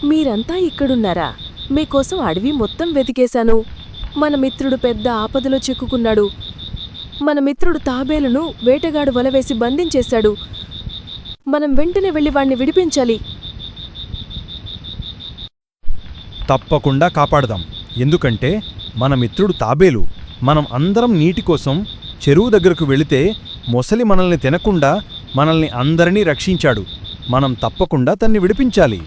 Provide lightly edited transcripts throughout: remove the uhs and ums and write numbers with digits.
మీరంతా ఇక్కడున్నారా? మీకోసం అడవి మొత్తం వెతికేశాను. మన మిత్రుడు పెద్ద ఆపదలో చిక్కుకున్నాడు. మన మిత్రుడు తాబేలును వేటగాడు వలవేసి బంధించేశాడు. మనం వెంటనే వెళ్ళి వాణ్ణి విడిపించాలి. తప్పకుండా కాపాడదాం. ఎందుకంటే మన మిత్రుడు తాబేలు. మనం అందరం నీటి కోసం చెరువు దగ్గరకు వెళితే మొసలి మనల్ని తినకుండా మనల్ని అందరినీ రక్షించాడు. మనం తప్పకుండా తన్ని విడిపించాలి.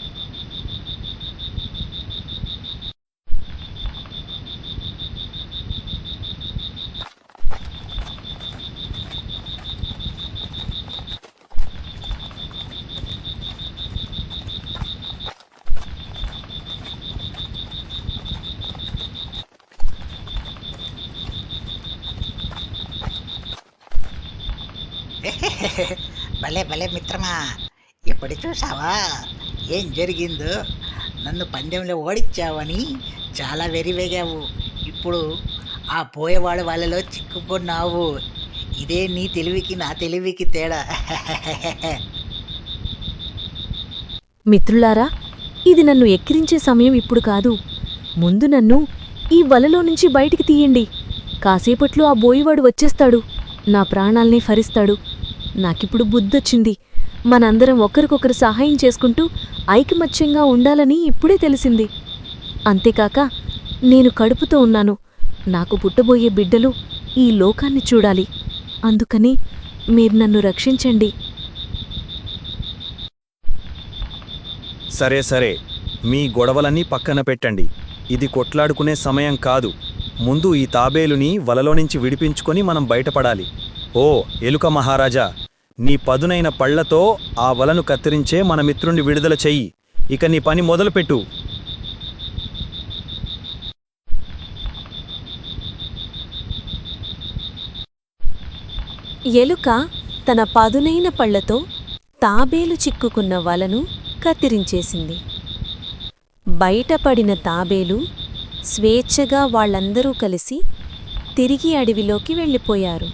భలే భలే మిత్రమా, ఇప్పుడు చూసావా ఏం జరిగిందో? నన్ను పందెంలో ఓడించావని చాలా వెరివేగావు. ఇప్పుడు ఆ పోయేవాడు వాళ్ళలో చిక్కుకున్నావు. ఇదే నీ తెలివికి నా తెలివికి తేడా. మిత్రులారా, ఇది నన్ను ఎక్కిరించే సమయం ఇప్పుడు కాదు. ముందు నన్ను ఈ వలలో నుంచి బయటికి తీయండి. కాసేపట్లో ఆ బోయివాడు వచ్చేస్తాడు, నా ప్రాణాల్ని ఫరిస్తాడు. నాకిప్పుడు బుద్ధొచ్చింది. మనందరం ఒకరికొకరు సహాయం చేసుకుంటూ ఐకమత్యంగా ఉండాలని ఇప్పుడే తెలిసింది. అంతేకాక నేను కడుపుతో ఉన్నాను. నాకు పుట్టబోయే బిడ్డలు ఈ లోకాన్ని చూడాలి. అందుకని మీరు నన్ను రక్షించండి. సరే సరే, మీ గొడవలన్నీ పక్కన పెట్టండి. ఇది కొట్లాడుకునే సమయం కాదు. ముందు ఈ తాబేలుని వలలోనుంచి విడిపించుకొని మనం బయటపడాలి. ఓ ఎలుక మహారాజా, నీ పదునైన పళ్లతో ఆ వలను కత్తిరించే మన మిత్రుణ్ణి విడుదల చెయ్యి. ఇక నీ పని మొదలుపెట్టు. ఎలుక తన పదునైన పళ్లతో తాబేలు చిక్కుకున్న వలను కత్తిరించేసింది. బయటపడిన తాబేలు స్వేచ్ఛగా వాళ్ళందరూ కలిసి తిరిగి అడవిలోకి వెళ్ళిపోయారు.